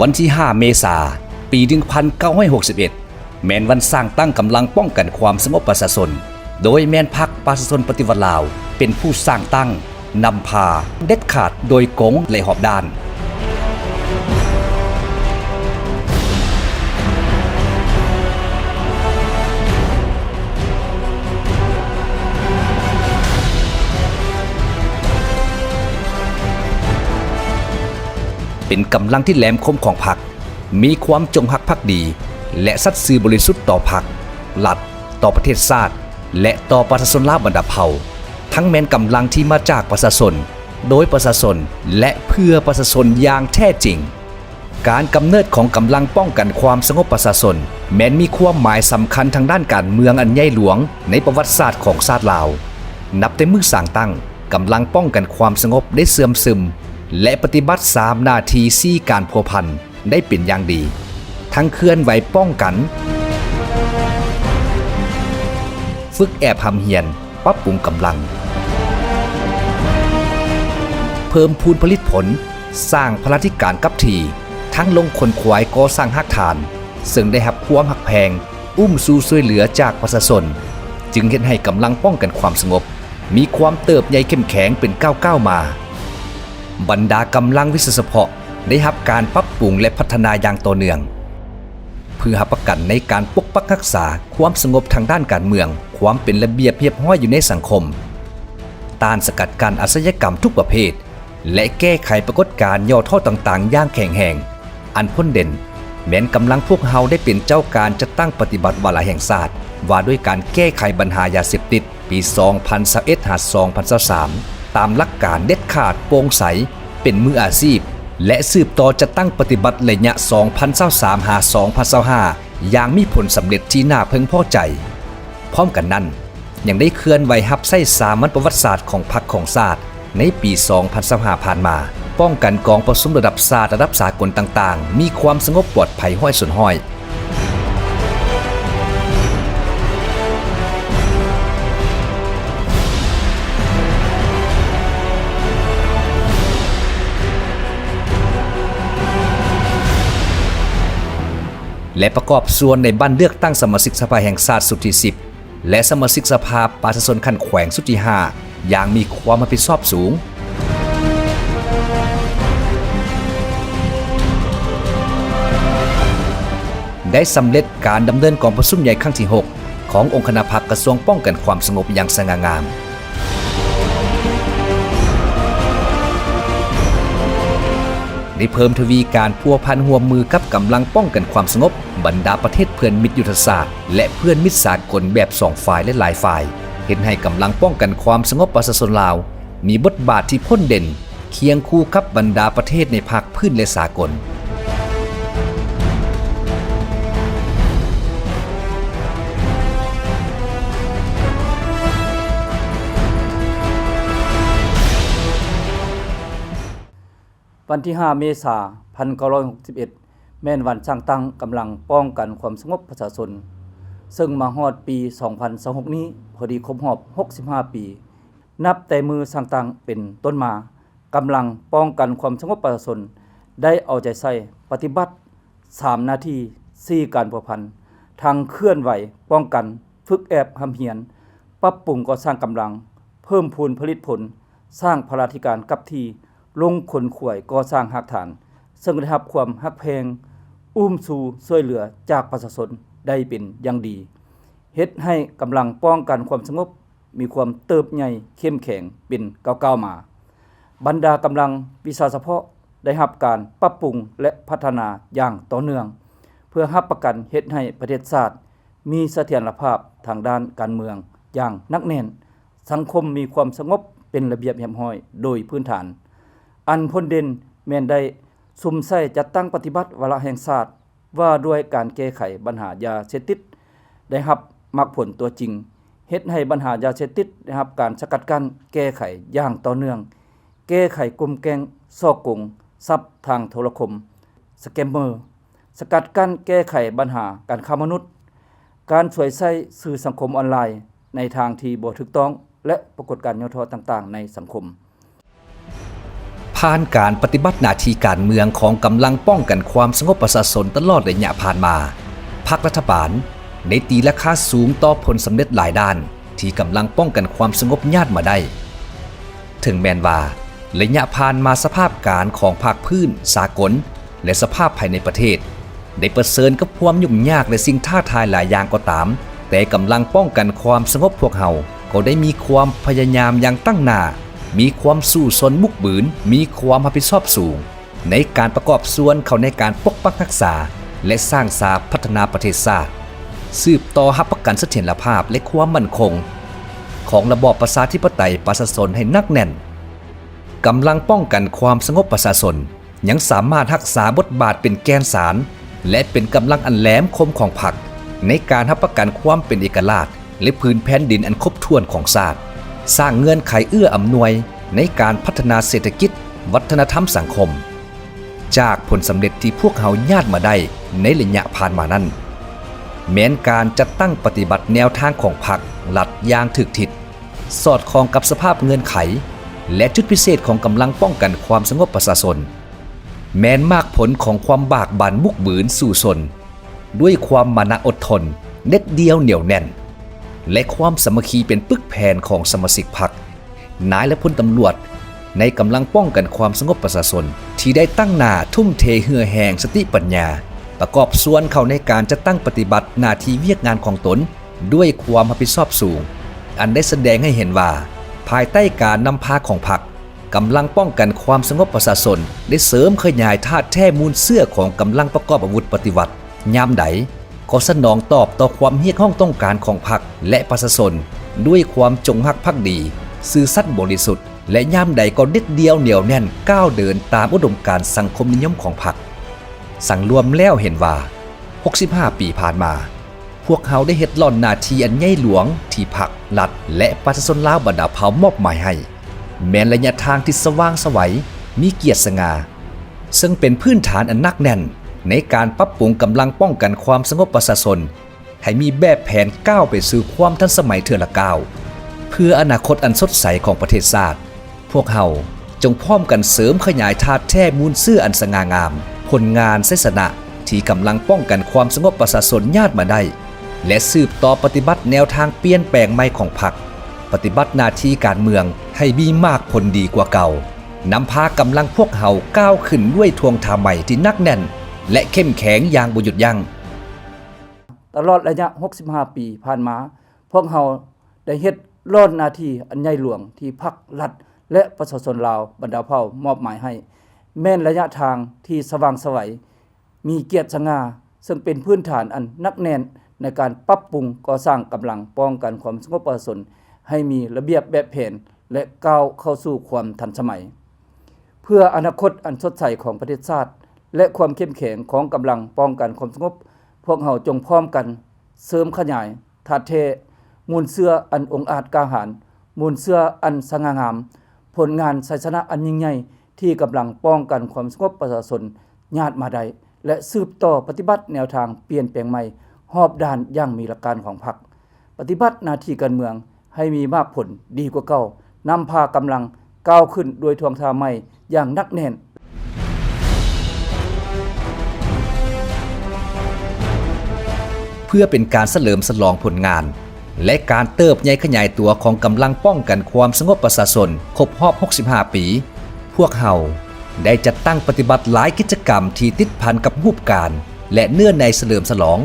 วันที่ 5 เมษายน ปี 1961 แม่นวันสร้างตั้งกำลังป้องกันความสงบประชาชนโดยแม่นพรรคประชาชนปฏิวัติลาวเป็นผู้สร้างตั้งนำพาเด็ดขาดโดยกงและหอบด้านเป็นกำลังที่แหลมคมของพรรคมีความจงรักภักดีและสัตย์ซื่อบริสุทธิ์ต่อพรรครัฐต่อประเทศชาติและต่อประชาชนลาวบรรดาเผ่าทั้งแม้นกำลังที่มาจากประชาชนโดยประชาชนและเพื่อประชาชนอย่างแท้จริงการกำเนิดของกำลังป้องกันความสงบประชาชนแม้นมีความหมายสำคัญทางด้านการเมืองอันใหญ่หลวงในประวัติศาสตร์ของชาติลาวนับแต่มื้อสร้างตั้งกำลังป้องกันความสงบได้เสื่อมซึมและปฏิบัติ3หน้าที่4การพัวพันได้เป็นอย่างดีทั้งเคลื่อนไหวป้องกันฝึกแอบหำเหียนปรับปรุงกำลังเพิ่มพูนผลิตผลสร้างพลาธิการกับทีทั้งลงคนขวายก่อสร้างหักฐานซึ่งได้รับความหักแพงสู่ช่วยเหลือจากประชาชนจึงเห็นให้กำลังป้องกันความสงบมีความเติบใหญ่เข้มแข็งเป็นก้าวมาบรรดากำลังวิศวเฉพาะได้รับการปรับปรุงและพัฒนาอย่างต่อเนื่องเพื่อรับประกันในการปกปักรักษาความสงบทางด้านการเมืองความเป็นระเบียบเรียบร้อยอยู่ในสังคมต้านสกัดกั้นอาชญากรรมทุกประเภทและแก้ไขปรากฏการณ์ย่อท่อต่างๆอย่างแข็งแรงอันพ้นเด่นแม้นกำลังพวกเฮาได้เป็นเจ้าการจัดตั้งปฏิบัติวาระแห่งชาติว่าด้วยการแก้ไขปัญหายาเสพติดปี 2021-2023 ตามหลักการเด็ดขาดโปร่งใสเป็นมืออาชีพและสืบต่อจัดตั้งปฏิบัติระยะ 2023-2025 อย่างมีผลสำเร็จที่น่าพึงพอใจพร้อมกันนั้นยังได้เคลื่อนไหวรับใช้สามัญประวัติศาสตร์ของพรรคของชาติในปี 2025 ผ่านมาป้องกันกองประชุมระดับชาติระดับสากลต่างๆมีความสงบปลอดภัยห้อยส่วนห้อยและประกอบส่วนในบ้านเลือกตั้งสมาชิกสภาแห่งชาติสุดที่ 10และสมาชิกสภาประชาชนขั้นแขวงสุดที่ 5อย่างมีความรับผิดชอบสูงได้สำเร็จการดำเนินกองประชุมใหญ่ครั้งที่ 6ขององค์คณะพรรคกระทรวงป้องกันความสงบอย่างสง่างามได้เพิ่มทวีการพัวพันร่วมมือกับกำลังป้องกันความสงบบรรดาประเทศเพื่อนมิตรยุทธศาสตร์และเพื่อนมิตรสากลแบบ2ฝ่ายและหลายฝ่ายเห็นให้กำลังป้องกันความสงบประชาชนลาวมีบทบาทที่พ้นเด่นเคียงคู่กับบรรดาประเทศในภาคพื้นและสากลวันที่ 5 เมษายน 1961 แม่นวันสร้างตั้งกำลังป้องกันความสงบประชาชนซึ่งมาฮอดปี 2026 นี้พอดีครบรอบ 65 ปี นับแต่มือสร้างตั้งเป็นต้นมากำลังป้องกันความสงบประชาชนได้เอาใจใส่ปฏิบัติ 3 หน้าที่ 4 การพัวพันทางเคลื่อนไหวป้องกันฝึกแอบหำเหียนปรับปรุงก่อสร้างกำลังเพิ่มพูนผลิตผลสร้างพลาธิการกับที่ลงขนขวยก่อสร้างหักฐานซึ่งได้รับความฮักแพงสู่ช่วยเหลือจากประชาชนได้เป็นอย่างดีเฮ็ดให้กำลังป้องกันความสงบมีความเติบใหญ่เข้มแข็งเป็นก้าวมาบรรดากำลังวิชาเฉพาะได้รับการปรับปรุงและพัฒนาอย่างต่อเนื่องเพื่อรับประกันเฮ็ดให้ประเทศชาติมีเสถียรภาพทางด้านการเมืองอย่างหนักแน่นสังคมมีความสงบเป็นระเบียบเรียบร้อยโดยพื้นฐานอันพ้นเด่นแม่นได้ซุ่มใส่จัดตั้งปฏิบัติวาระแห่งชาติว่าด้วยการแก้ไขปัญหายาเสพติดได้รับมรรคผลตัวจริงเฮ็ดให้ปัญหายาเสพติดได้รับการสกัดกั้นแก้ไขอย่างต่อเนื่องแก้ไขกลุ่มแก๊งซ่อกงทรัพย์ทางโทรคมสแกมเมอร์สกัดกั้นแก้ไขปัญหาการค้ามนุษย์การช่วยใช้สื่อสังคมออนไลน์ในทางที่บ่ถูกต้องและปรากฏการณ์ย่อท้อต่างๆในสังคม ผ่านการปฏิบัติหน้าที่การเมืองของกำลังป้องกันความสงบประชาชนตลอดระยะผ่านมาพรรครัฐบาลได้ตีราคาสูงต่อผลสำเร็จหลายด้านที่กำลังป้องกันความสงบญาติมาได้ถึงแม้นว่าระยะผ่านมาสภาพการของภาคพื้นสากลและสภาพภายในประเทศได้เผชิญกับความยุ่งยากและสิ่งท้าทายหลายอย่างก็ตามแต่กำลังป้องกันความสงบพวกเฮาก็ได้มีความพยายามอย่างตั้งหน้ามีความสู้สนบุกบืนมีความรับผิดชอบสูงในการประกอบส่วนเข้าในการปกปักรักษาและสร้างสาพัฒนาประเทศชาติสืบต่อรับประกันเสถียรภาพและความมั่นคงของระบอบประชาธิปไตยประชาชนให้นักแน่นกำลังป้องกันความสงบประชาชนยังสามารถรักษาบทบาทเป็นแกนสารและเป็นกำลังอันแหลมคมของพรรคในการรับประกันความเป็นเอกราชและพื้นแผ่นดินอันครบถ้วนของชาติสร้างเงื่อนไขเอื้ออำนวยในการพัฒนาเศรษฐกิจวัฒนธรรมสังคมจากผลสำเร็จที่พวกเขาญาติมาได้ในระยะผ่านมานั้นแม้นการจัดตั้งปฏิบัติแนวทางของพรรครัฐอย่างถูกทิศสอดคล้องกับสภาพเงื่อนไขและจุดพิเศษของกำลังป้องกันความสงบประชาชนแม้นมากผลของความบากบั่นบุกบืนสู่ชนด้วยความมานะอดทนเด็ดเดียวเหนียวแน่นและความสามัคคีเป็นปึกแผ่นของสมาชิกพรรคนายและพลตำรวจในกำลังป้องกันความสงบประชาชนที่ได้ตั้งหน้าทุ่มเทเหือแห่งสติปัญญาประกอบส่วนเข้าในการจัดตั้งปฏิบัติหน้าที่เวียกงานของตนด้วยความรับผิดชอบสูงอันได้แสดงให้เห็นว่าภายใต้การนำพาของพรรคกำลังป้องกันความสงบประชาชนได้เสริมขยายธาตุแท้มูลเสื้อของกำลังประกอบอาวุธปฏิวัติยามใดก็สนองตอบต่อความเรียกร้องต้องการของพรรคและประชาชนด้วยความจงรักภักดีซื่อสัตย์บริสุทธิ์และยามใดก็เด็ดเดียวเหนียวแน่นก้าวเดินตามอุดมการณ์สังคมนิยมของพรรคสั่งรวมแล้วเห็นว่า65ปีผ่านมาพวกเขาได้เฮ็ดล่อนหน้าที่อันใหญ่หลวงที่พรรครัฐและประชาชนลาวบรรดาเผ่ามอบหมายให้แม้ระยะทางที่สว่างไสวมีเกียรติสง่าซึ่งเป็นพื้นฐานอันหนักแน่นในการปรับปรุงกำลังป้องกันความสงบประชาชนให้มีแบบแผนก้าวไปสู่ความทันสมัยเทื่อละก้าวเพื่ออนาคตอันสดใสของประเทศชาติพวกเขาจงพร้อมกันเสริมขยายธาตุแท้มูลเสื้ออันสง่างามผลงานไสสนะที่กำลังป้องกันความสงบประชาชนญาติมาได้และสืบต่อปฏิบัติแนวทางเปลี่ยนแปลงใหม่ของพรรคปฏิบัติหน้าที่การเมืองให้มีมากผลดีกว่าเก่านำพากำลังพวกเขาก้าวขึ้นด้วยทวงทางใหม่ที่นักแน่นและเข้มแข็งอย่างบ่หยุดยั้งตลอดระยะ65ปีผ่านมาพวกเราได้เฮ็ดรอดหน้าที่อันใหญ่หลวงที่พรรครัฐและประชาชนลาวบรรดาเผ่ามอบหมายให้แม้นระยะทางที่สว่างไสวมีเกียรติสง่าซึ่งเป็นพื้นฐานอันนักแน่นในการปรับปรุงก่อสร้างกำลังป้องกันความสงบประชาชนให้มีระเบียบแบบแผนและก้าวเข้าสู่ความทันสมัยเพื่ออนาคตอันสดใสของประเทศชาติและความเข้มแข็งของกำลังป้องกันความสงบพวกเราจงพร้อมกันเสริมขยายธาตุแท้มูลเสื้ออันองอาจกล้าหาญมูลเสื้ออันสง่างามผลงานชัยชนะอันยิ่งใหญ่ที่กำลังป้องกันความสงบประชาชนญาติมาได้และสืบต่อปฏิบัติแนวทางเปลี่ยนแปลงใหม่รอบด้านอย่างมีหลักการของพรรคปฏิบัติหน้าที่การเมืองให้มีมากผลดีกว่าเก่านำพากำลังก้าวขึ้นโดยทวงทางใหม่อย่างนักแน่นเพื่อเป็นการเฉลิมฉลองผลงานและการเติบใหญ่ขยายตัวของกำลังป้องกันความสงบประชาชนครบรอบ65ปีพวกเฮาได้จัดตั้งปฏิบัติหลายกิจกรรมที่ติดพันกับรูปการและเนื่องในเฉลิมฉลอง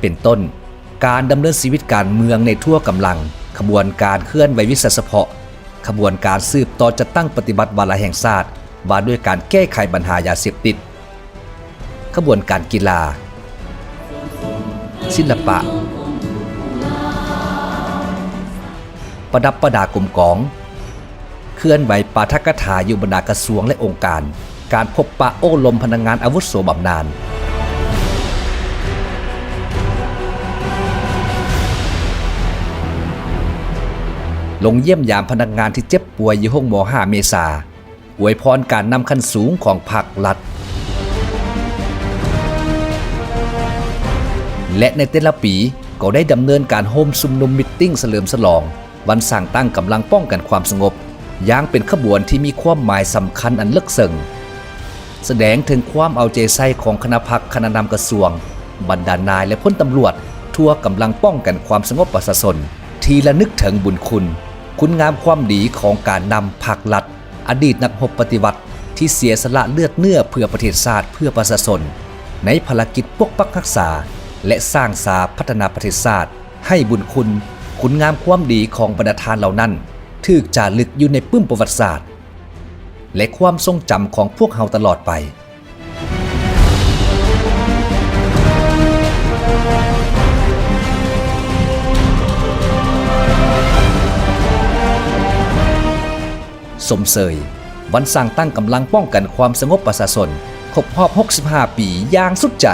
เป็นต้นการดำเนินชีวิตการเมืองในทั่วกำลังขบวนการเคลื่อนไหววิสัยเฉพาะขบวนการสืบต่อจัดตั้งปฏิบัติวาระแห่งชาติว่าด้วยการแก้ไขปัญหายาเสพติดขบวนการกีฬาศิลปะประดับประดากลมกองเคลื่อนไหวปาฐกถาอยู่บรรดากระทรวงและองค์การพบปะโอ้ลมพนักงานอาวุโสบำนาญลงเยี่ยมยามพนักงานที่เจ็บป่วยอยู่ห้องหมอ5 เมษายนอวยพรการนำขั้นสูงของพรรครัฐและในแต่ละปี ก็ได้ดำเนินการโฮมซุมนุมมิตติ้งเฉลิมฉลองวันสร้างตั้งกำลังป้องกันความสงบอย่างเป็นขบวนที่มีความหมายสำคัญอันลึกซึ้งแสดงถึงความเอาใจใส่ของคณะพรรคคณะนำกระทรวงบรรดานายและพลตำรวจทั่วกำลังป้องกันความสงบประชาชนที่ระลึกถึงบุญคุณงามความดีของการนำภาครัฐอดีตนักรบปฏิวัติที่เสียสละเลือดเนื้อเพื่อประเทศชาติเพื่อประชาชนในภารกิจปกปักรักษาและสร้างสาพัฒนาประเทศชาติให้บุญคุณงามความดีของบรรดาทานเหล่านั้นถูกจารึกอยู่ในปึ้มประวัติศาสตร์และความทรงจำของพวกเราตลอดไปสมเสยวันสร้างตั้งกำลังป้องกันความสงบประชาชนครบรอบ65 ปีอย่างสุดใจ